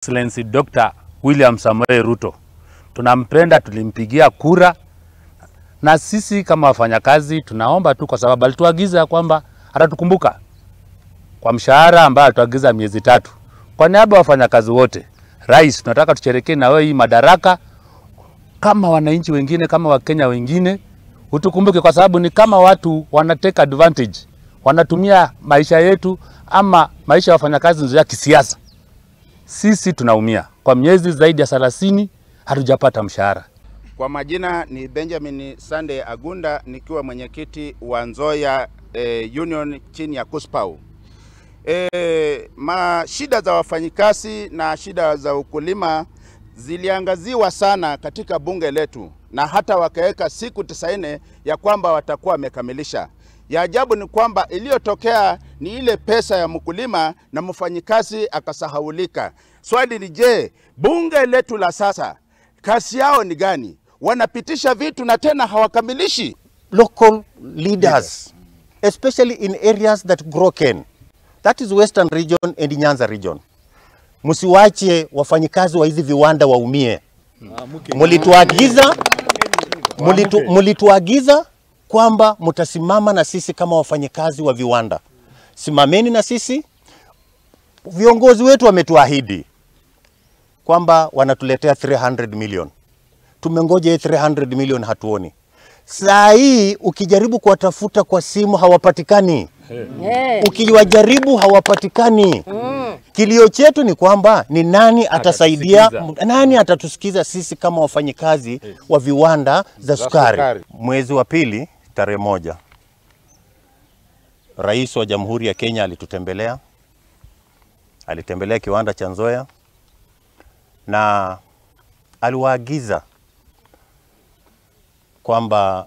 Excellency Dr. William Samoei Ruto. Tunampenda, tulimpigia kura, na sisi kama wafanyakazi tunaomba tu, kwa sababu alituagiza kwamba atatukumbuka kwa mshahara ambao alituagiza miezi 3. Kwa niaba ya wafanyakazi wote, Rais, tunataka tusherekee na wewe hii madaraka kama wananchi wengine, kama Wakenya wengine. Utukumbuke, kwa sababu ni kama watu wanateka advantage, wanatumia maisha yetu ama maisha ya wafanyakazi ndio ya kisiasa. Sisi tunaumia. Kwa miezi zaidi ya 30 hatujapata mshahara. Kwa majina ni Benjamin Sunday Agunda, nikiwa mwenyekiti wa Nzoia Union chini ya KUSPAU. Shida za wafanyikazi na shida za ukulima ziliangaziwa sana katika bunge letu, na hata wakaweka siku 90 ya kwamba watakuwa wamekamilisha. Ya ajabu ni kwamba iliyotokea ni ile pesa ya mkulima na mfanyikazi akasahaulika. Swali ni je, bunge letu la sasa kazi yao ni gani? Wanapitisha vitu na tena hawakamilishi. Local leaders, especially in areas that grow cane, that is Western region and Nyanza region. Musiwache wafanyikazi wa hizi viwanda waumie. Mulituagiza kwamba mutasimama na sisi kama wafanyikazi wa viwanda. Simameni na sisi. Viongozi wetu wametuahidi kwamba wanatuletea 300 million. Tumengoja 300 million hatuoni. Saa hii ukijaribu kuwatafuta kwa simu hawapatikani. Ukiwajaribu hawapatikani. Kilio chetu ni kwamba ni nani atasaidia, nani atatusikiza sisi kama wafanyikazi wa viwanda za sukari. Mwezi wa pili tarehe 1, Rais wa Jamhuri ya Kenya alitutembelea. Alitembelea kiwanda cha Nzoia na aliwaagiza kwamba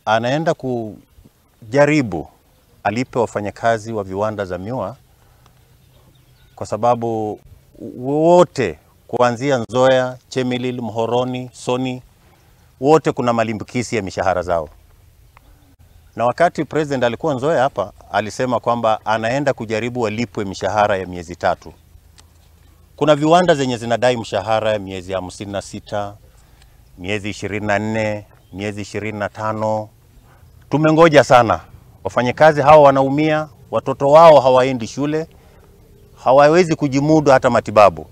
anaenda kujaribu alipe wafanyakazi wa viwanda za miwa, kwa sababu wote kuanzia Nzoia, Chemelil, Mhoroni, Soni, wote kuna malimbikisi ya mishahara zao. Na wakati president alikuwa Nzoia hapa, alisema kwamba anaenda kujaribu walipwe mishahara ya miezi 3. Kuna viwanda zenye zinadai mshahara ya miezi 56, miezi 24, miezi 25. Tumengoja sana. Wafanyakazi hawa wanaumia, watoto wao hawaendi shule, hawawezi kujimudu hata matibabu.